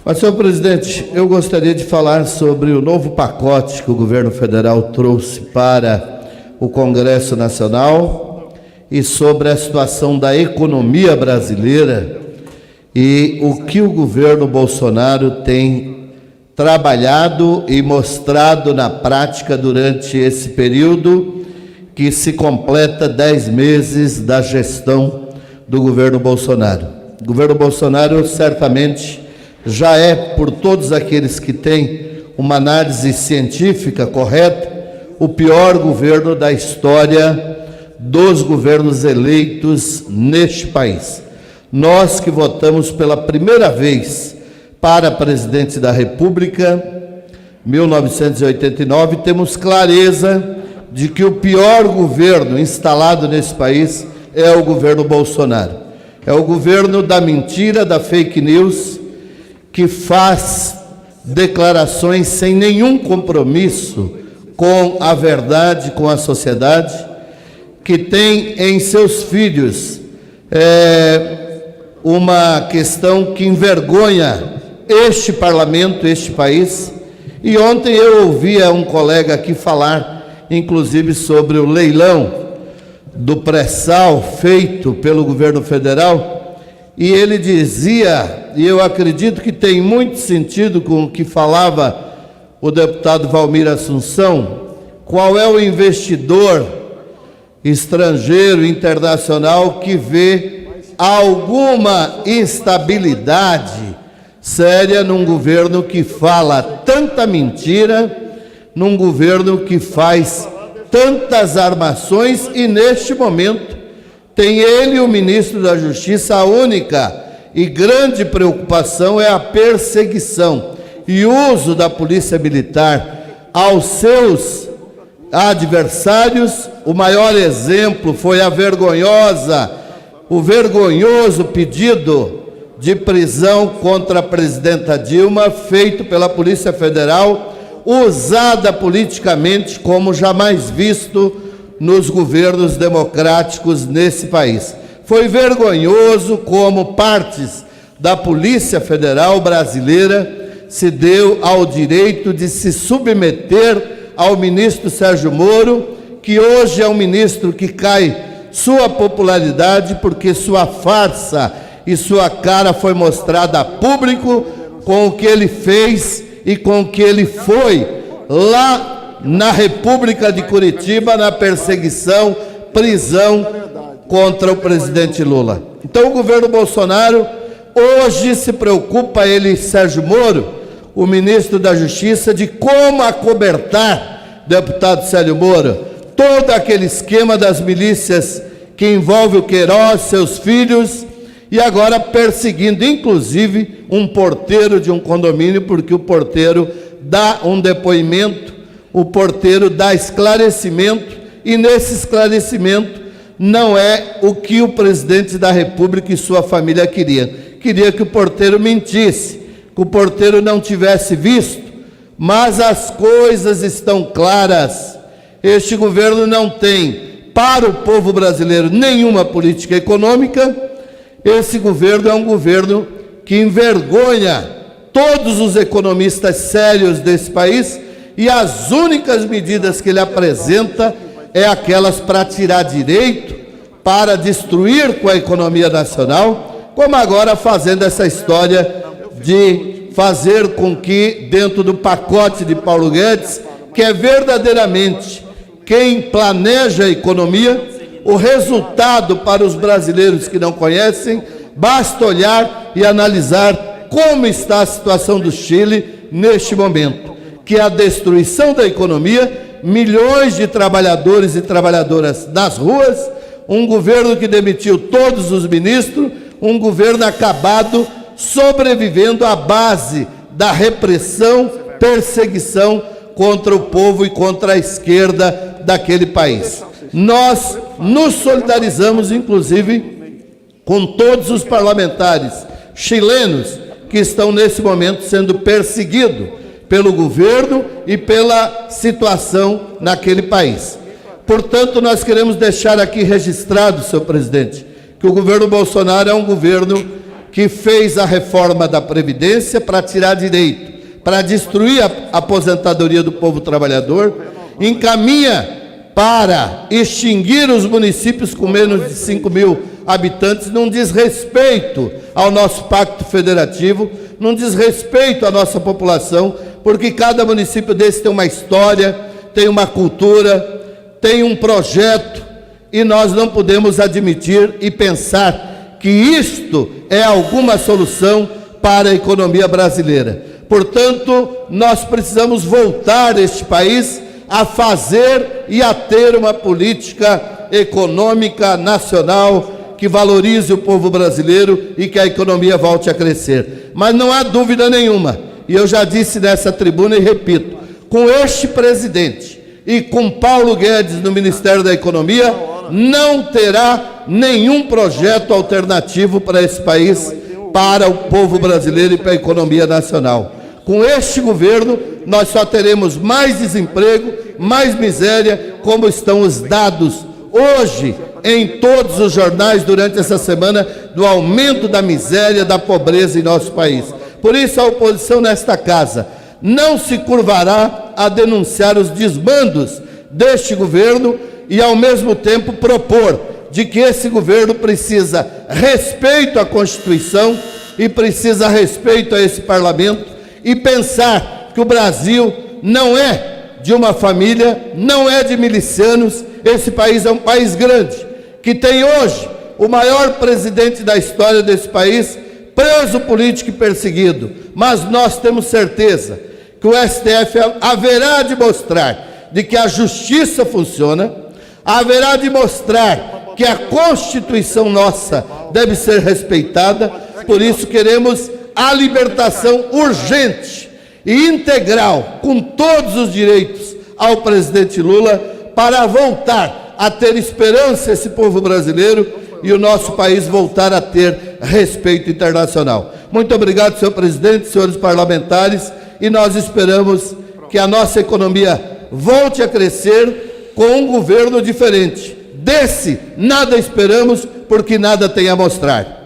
Mas, senhor presidente, eu gostaria de falar sobre o novo pacote que o governo federal trouxe para o Congresso Nacional e sobre a situação da economia brasileira e o que o governo Bolsonaro tem trabalhado e mostrado na prática durante esse período que se completa 10 meses da gestão do governo Bolsonaro. O governo Bolsonaro certamente já é, por todos aqueles que têm uma análise científica correta, o pior governo da história dos governos eleitos neste país. Nós que votamos pela primeira vez para presidente da República, 1989, temos clareza de que o pior governo instalado nesse país é o governo Bolsonaro. É o governo da mentira, da fake news, que faz declarações sem nenhum compromisso com a verdade, com a sociedade, que tem em seus filhos uma questão que envergonha este parlamento, este país. E ontem eu ouvia um colega aqui falar, inclusive, sobre o leilão do pré-sal feito pelo governo federal, e ele dizia, e eu acredito que tem muito sentido com o que falava o deputado Valmir Assunção, qual é o investidor estrangeiro, internacional, que vê alguma instabilidade séria num governo que fala tanta mentira, num governo que faz tantas armações e, neste momento, tem ele, o ministro da Justiça, a única e grande preocupação é a perseguição e uso da polícia militar aos seus adversários. O maior exemplo foi o vergonhoso pedido de prisão contra a presidenta Dilma, feito pela Polícia Federal, usada politicamente como jamais visto nos governos democráticos nesse país. Foi vergonhoso como partes da Polícia Federal brasileira se deu ao direito de se submeter ao ministro Sérgio Moro, que hoje é um ministro que cai sua popularidade porque sua farsa e sua cara foi mostrada a público com o que ele fez e com o que ele foi lá na República de Curitiba, na perseguição, prisão contra o presidente Lula. Então o governo Bolsonaro hoje se preocupa, ele, Sérgio Moro, o ministro da Justiça, de como acobertar, deputado Sérgio Moro, todo aquele esquema das milícias que envolve o Queiroz, seus filhos, e agora perseguindo, inclusive, um porteiro de um condomínio, porque o porteiro dá um depoimento, o porteiro dá esclarecimento, e nesse esclarecimento não é o que o presidente da República e sua família queria. Queria que o porteiro mentisse, que o porteiro não tivesse visto, mas as coisas estão claras. Este governo não tem, para o povo brasileiro, nenhuma política econômica. Esse governo é um governo que envergonha todos os economistas sérios desse país, e as únicas medidas que ele apresenta é aquelas para tirar direito, para destruir com a economia nacional, como agora fazendo essa história de fazer com que, dentro do pacote de Paulo Guedes, que é verdadeiramente quem planeja a economia, o resultado para os brasileiros que não conhecem, basta olhar e analisar como está a situação do Chile neste momento, que é a destruição da economia, milhões de trabalhadores e trabalhadoras nas ruas, um governo que demitiu todos os ministros, um governo acabado, sobrevivendo à base da repressão, perseguição contra o povo e contra a esquerda daquele país. Nós nos solidarizamos, inclusive, com todos os parlamentares chilenos que estão, nesse momento, sendo perseguidos pelo governo e pela situação naquele país. Portanto, nós queremos deixar aqui registrado, senhor presidente, que o governo Bolsonaro é um governo que fez a reforma da Previdência para tirar direito, para destruir a aposentadoria do povo trabalhador, encaminha para extinguir os municípios com menos de 5 mil habitantes, num desrespeito ao nosso pacto federativo, num desrespeito à nossa população, porque cada município desse tem uma história, tem uma cultura, tem um projeto, e nós não podemos admitir e pensar que isto é alguma solução para a economia brasileira. Portanto, nós precisamos voltar este país a fazer e a ter uma política econômica nacional que valorize o povo brasileiro e que a economia volte a crescer. Mas não há dúvida nenhuma, e eu já disse nessa tribuna e repito, com este presidente e com Paulo Guedes no Ministério da Economia, não terá nenhum projeto alternativo para esse país, para o povo brasileiro e para a economia nacional. Com este governo, nós só teremos mais desemprego, mais miséria, como estão os dados hoje em todos os jornais durante essa semana, do aumento da miséria, da pobreza em nosso país. Por isso, a oposição nesta casa não se curvará a denunciar os desmandos deste governo e, ao mesmo tempo, propor de que esse governo precisa respeito à Constituição e precisa respeito a esse parlamento, e pensar que o Brasil não é de uma família, não é de milicianos. Esse país é um país grande, que tem hoje o maior presidente da história desse país, preso político e perseguido. Mas nós temos certeza que o STF haverá de mostrar de que a justiça funciona, haverá de mostrar que a Constituição nossa deve ser respeitada. Por isso queremos a libertação urgente e integral, com todos os direitos, ao presidente Lula, para voltar a ter esperança esse povo brasileiro e o nosso país voltar a ter respeito internacional. Muito obrigado, senhor presidente, senhores parlamentares, e nós esperamos que a nossa economia volte a crescer com um governo diferente. Desse, nada esperamos, porque nada tem a mostrar.